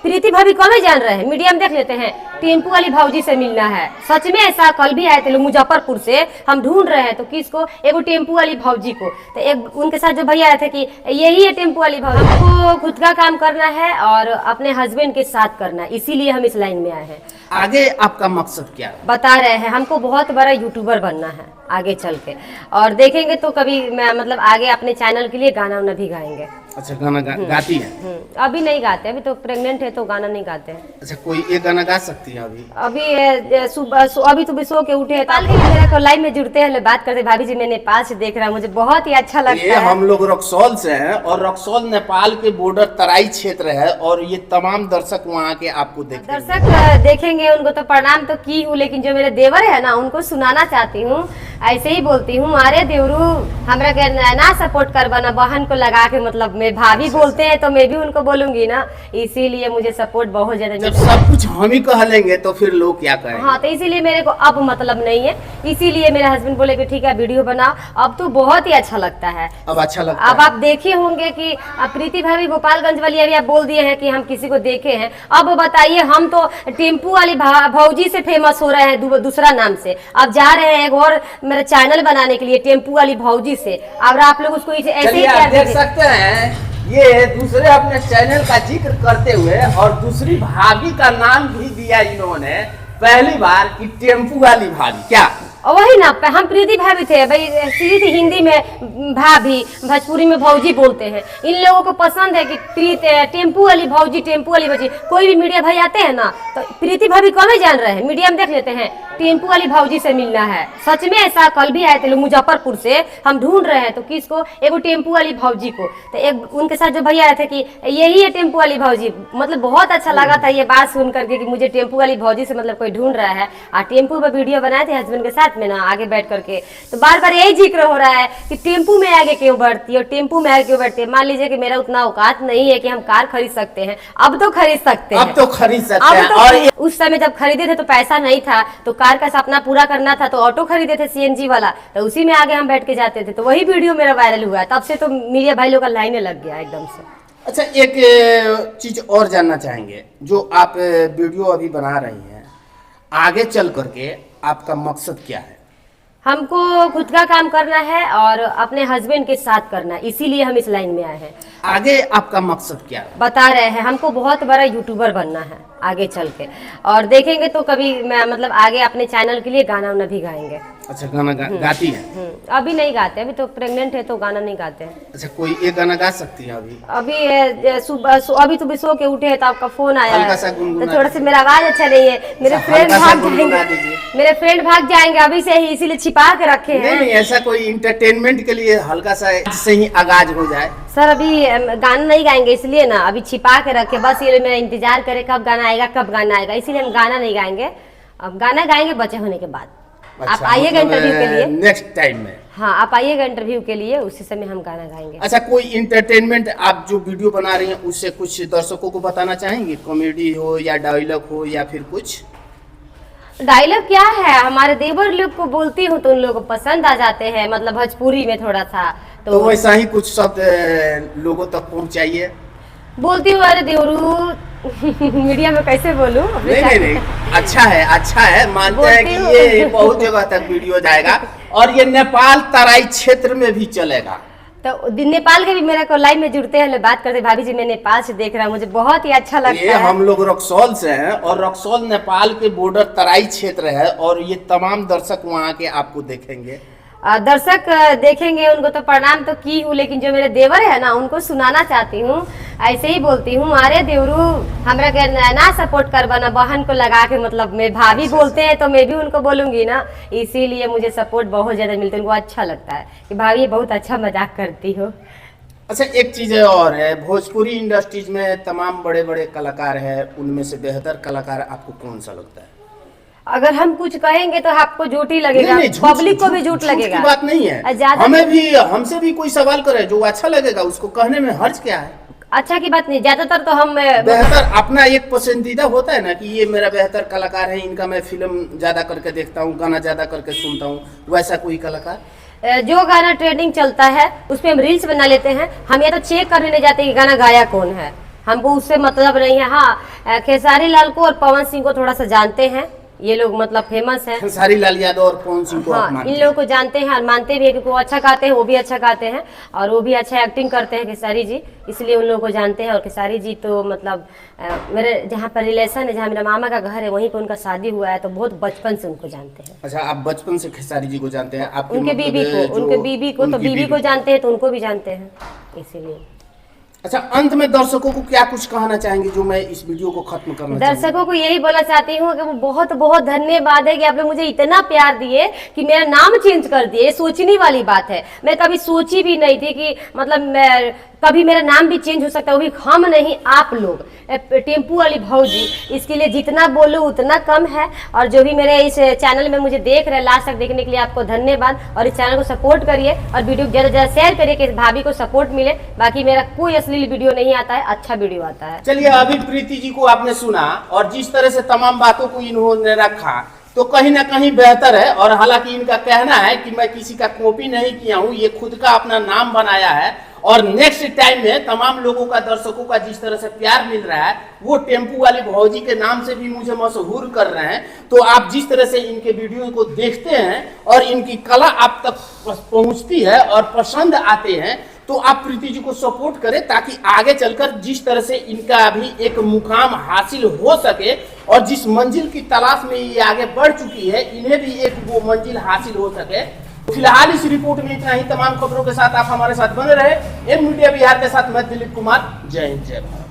प्रीति भाभी कौन जान रहे हैं, मीडिया में देख लेते हैं। टेम्पू वाली भाऊजी से मिलना है, सच में ऐसा कल भी आए थे लोग मुजफ्फरपुर से, हम ढूंढ रहे हैं। तो किसको? एगो टेम्पू वाली भाऊजी को। तो एक उनके साथ जो भैया आए थे कि यही है टेम्पू वाली भाऊजी। हमको खुद का काम करना है और अपने हस्बैंड के साथ करना है, इसीलिए हम इस लाइन में आए हैं। आगे आपका मकसद क्या है? बता रहे हैं हमको बहुत बड़ा यूट्यूबर बनना है आगे चल के, और देखेंगे तो कभी मैं मतलब आगे अपने चैनल के लिए गाना वाना भी गाएंगे। अच्छा, गाना गाती है? अभी नहीं गाते, अभी तो प्रेग्नेंट है तो गाना नहीं गाते हैं। अच्छा, कोई एक गाना गा सकती है अभी? अभी सुबह सो के उठे कल के मेरे को लाइन में जुड़ते हैं, बात करते भाभी जी मैं नेपाल से देख रहा हूँ, मुझे बहुत ही अच्छा लगता ये है। हम लोग रक्सौल से हैं और रक्सौल नेपाल के बॉर्डर तराई क्षेत्र है और ये तमाम दर्शक वहाँ के आपको देखेंगे। दर्शक देखेंगे, उनको तो प्रणाम तो की हूँ, लेकिन जो मेरे देवर है ना उनको सुनाना चाहती हूँ, ऐसे ही बोलती हूँ। अरे देवरू हमरा के ना सपोर्ट करवा ना, बहन को लगा के, मतलब मैं भाभी बोलते हैं तो मैं भी उनको बोलूंगी ना, इसीलिए मुझे सपोर्ट बहुत ज्यादा। जब सब कुछ हम ही कह लेंगे तो फिर लोग क्या कहेंगे? हाँ, तो इसीलिए मेरे को अब मतलब नहीं है, इसीलिए मेरे हस्बैंड बोले कि ठीक है वीडियो बनाओ। अब तो बहुत ही अच्छा लगता है। अब अच्छा लगता अब है। आप देखे होंगे कि प्रीति भाभी गोपालगंज वाली अभी आप बोल दिए हैं कि हम किसी को देखे हैं। अब बताइए, हम तो टेम्पू वाली भौजी से फेमस हो रहे हैं दूसरा नाम से, अब जा रहे हैं एक और मेरा चैनल बनाने के लिए टेम्पू वाली भौजी से। अब आप लोग उसको ऐसे ही आप देख सकते हैं, ये दूसरे अपने चैनल का जिक्र करते हुए और दूसरी भाभी का नाम भी दिया इन्होंने पहली बार कि टेम्पू वाली भाभी। क्या वही ना, हम प्रीति भाभी थे भाई, सीधी हिंदी में भाभी, भोजपुरी में भौजी बोलते हैं। इन लोगों को पसंद है कि टेम्पू वाली भौजी, टेम्पू वाली भौजी। कोई भी मीडिया भाई आते हैं ना तो प्रीति भाभी कौन जान रहे हैं, मीडिया में देख लेते हैं। टेम्पू वाली भौजी से मिलना है, सच में ऐसा कल भी आए थे लोग मुजफ्फरपुर से, हम ढूंढ रहे हैं। तो किसको? एगो टेम्पू वाली भौजी को। तो एक उनके साथ जो भैया आए थे कि यही है टेम्पू वाली भौजी। मतलब बहुत अच्छा लगा था ये बात सुन करके कि मुझे टेम्पू वाली भौजी से मतलब कोई ढूंढ रहा है। और टेम्पू पर वीडियो बनाए थे हस्बैंड के साथ में ना, आगे बैठ करके। तो बार बार यही जिक्र हो रहा है कि टेम्पू में आगे क्यों बढ़ती है और टेम्पू में आगे क्यों बढ़ती है। मान लीजिए कि मेरा उतना औकात नहीं है कि हम कार खरीद सकते हैं, अब तो खरीद सकते हैं। अब तो खरीद सकते हैं। और उस समय जब खरीदे थे तो पैसा नहीं था, तो कार का सपना पूरा करना था, तो ऑटो खरीदे थे सीएनजी वाला, तो उसी में आगे हम बैठ के जाते थे। तो वही वीडियो मेरा वायरल हुआ, तब से तो मीडिया भाई लोग का लाइने लग गया एकदम से। अच्छा, एक चीज और जानना चाहेंगे, जो आप वीडियो अभी बना रही हैं, आगे चल करके आपका मकसद क्या है? हमको खुद का काम करना है और अपने हस्बैंड के साथ करना है, इसीलिए हम इस लाइन में आए हैं। आगे आपका मकसद क्या है? बता रहे हैं हमको बहुत बड़ा यूट्यूबर बनना है आगे चल के, और देखेंगे तो कभी मैं मतलब आगे अपने चैनल के लिए गाना वाना भी गाएंगे। अच्छा, गाना गाती है? अभी नहीं गाते, अभी तो प्रेग्नेंट है तो गाना नहीं गाते हैं। अच्छा, कोई एक गाना गा सकती है अभी? अभी सुबह सो के उठे तो आपका फोन आया हल्का सा है, तो गुनगुना थोड़ा सा मेरा आवाज अच्छा नहीं है, मेरे फ्रेंड भाग जाएंगे अभी से ही, इसीलिए छिपा के रखे हैं। नहीं, ऐसा कोई इंटरटेनमेंट के लिए हल्का सा से ही आगाज हो जाए। सर अभी गाना नहीं गाएंगे, इसलिए ना अभी छिपा के रखे, बस ये मेरा इंतजार करे कब गाना आएगा कब गाना आएगा, इसीलिए हम गाना नहीं गाएंगे। अब गाना गाएंगे बच्चे होने के बाद। अच्छा, आप आइएगा इंटरव्यू के लिए नेक्स्ट टाइम में। हाँ, आप आइएगा इंटरव्यू के लिए, उसी समय हम गाना गाएंगे। अच्छा, कोई इंटरटेनमेंट आप जो वीडियो बना रही हैं उससे कुछ दर्शकों को बताना चाहेंगे? कॉमेडी हो या डायलॉग हो या फिर कुछ? डायलॉग क्या है, हमारे देवर लोग को बोलती हूँ तो उन लोगों को पसंद आ जाते हैं, मतलब भोजपुरी में थोड़ा सा। तो वैसा ही कुछ शब्द लोगों तक पहुंचाइए। बोलती हूँ अरे देवरू मीडिया में कैसे बोलूं? नहीं, अच्छा है, मानते हैं कि ये बहुत जगह तक वीडियो जाएगा और ये नेपाल तराई क्षेत्र में भी चलेगा। तो नेपाल के भी मेरे को लाइन में जुड़ते हैं, बात करते भाभी जी मैं नेपाल से देख रहा हूँ, मुझे बहुत ही अच्छा लगता है। ये हम लोग रक्सौल से हैं और रक्सौल नेपाल के बॉर्डर तराई क्षेत्र है और ये तमाम दर्शक वहाँ के आपको देखेंगे। दर्शक देखेंगे, उनको तो प्रणाम तो की हूँ, लेकिन जो मेरे देवर है ना उनको सुनाना चाहती हूँ, ऐसे ही बोलती हूँ। अरे देवरू हमरा के ना सपोर्ट करवा ना, बहन को लगा के, मतलब मैं भाभी बोलते हैं तो मैं भी उनको बोलूंगी ना, इसीलिए मुझे सपोर्ट बहुत ज्यादा मिलता है। उनको अच्छा लगता है कि भाभी बहुत अच्छा मजाक करती हो। अच्छा, एक चीज और है, भोजपुरी इंडस्ट्रीज में तमाम बड़े बड़े कलाकार हैं, उनमें से बेहतर कलाकार आपको कौन सा लगता है? अगर हम कुछ कहेंगे तो आपको झूठ ही लगेगा, पब्लिक को भी झूठ लगेगा। बात नहीं है, हमसे भी कोई सवाल करे जो अच्छा लगेगा उसको कहने में हर्ज क्या है? अच्छा की बात नहीं, ज्यादातर तो हम बेहतर अपना एक पसंदीदा होता है ना कि ये मेरा बेहतर कलाकार है, इनका मैं फिल्म ज्यादा करके देखता हूँ, गाना ज्यादा करके सुनता हूँ, वैसा कोई कलाकार जो गाना ट्रेंडिंग चलता है उसमें हम रील्स बना लेते हैं। हम ये तो चेक करने नहीं जाते कि गाना गाया कौन है, हमको उससे मतलब नहीं है। हाँ, खेसारी लाल को और पवन सिंह को थोड़ा सा जानते हैं, ये लोग मतलब फेमस हैं। खेसारी लाल यादव और पवन सिंह को आप हाँ, मानते इन हैं? लोगों को जानते हैं और मानते भी है क्योंकि वो अच्छा गाते हैं, वो भी अच्छा गाते हैं और वो भी अच्छा एक्टिंग करते हैं खेसारी जी, इसलिए उन लोगों को जानते हैं। और खेसारी जी तो मतलब मेरे जहाँ पर रिलेशन है, जहाँ मेरा मामा का घर है, वहीं पर उनका शादी हुआ है, तो बहुत बचपन से उनको जानते हैं। अच्छा, आप बचपन से खेसारी जी को जानते हैं? आपके उनके मतलब बीबी को, जो उनके बीबी को, तो उनकी बीबी को जानते हैं तो उनको भी जानते हैं, इसीलिए। अच्छा, अंत में दर्शकों को क्या कुछ कहना चाहेंगे जो मैं इस वीडियो को खत्म करना चाहूंगा? दर्शकों को यही बोलना चाहती हूँ कि वो बहुत बहुत धन्यवाद है कि आप लोग मुझे इतना प्यार दिए कि मेरा नाम चेंज कर दिए। सोचने वाली बात है, मैं कभी सोची भी नहीं थी कि मतलब मैं कभी मेरा नाम भी चेंज हो सकता है, वो भी हम नहीं आप लोग। टेम्पू वाली भौजी, इसके लिए जितना बोलूँ उतना कम है। और जो भी मेरे इस चैनल में मुझे देख रहे हैं, लास्ट तक देखने के लिए आपको धन्यवाद। और इस चैनल को सपोर्ट करिए और वीडियो ज़्यादा से ज़्यादा शेयर करिए कि इस भाभी को सपोर्ट मिले। बाकी मेरा कोई अश्लील वीडियो नहीं आता है, अच्छा वीडियो आता है। चलिए, अभी प्रीति जी को आपने सुना और जिस तरह से तमाम बातों को इन्होंने रखा तो कहीं ना कहीं बेहतर है। और हालांकि इनका कहना है कि मैं किसी का कॉपी नहीं किया हूं, ये खुद का अपना नाम बनाया है। और नेक्स्ट टाइम में तमाम लोगों का, दर्शकों का जिस तरह से प्यार मिल रहा है, वो टेम्पू वाली भौजी के नाम से भी मुझे मशहूर कर रहे हैं। तो आप जिस तरह से इनके वीडियो को देखते हैं और इनकी कला आप तक पहुंचती है और पसंद आते हैं, तो आप प्रीति जी को सपोर्ट करें ताकि आगे चलकर जिस तरह से इनका भी एक मुकाम हासिल हो सके और जिस मंजिल की तलाश में ये आगे बढ़ चुकी है, इन्हें भी एक वो मंजिल हासिल हो सके। फिलहाल इस रिपोर्ट में इतना ही। तमाम खबरों के साथ आप हमारे साथ बने रहे। एम मीडिया बिहार के साथ मैं दिलीप कुमार। जय हिंद, जय भारत।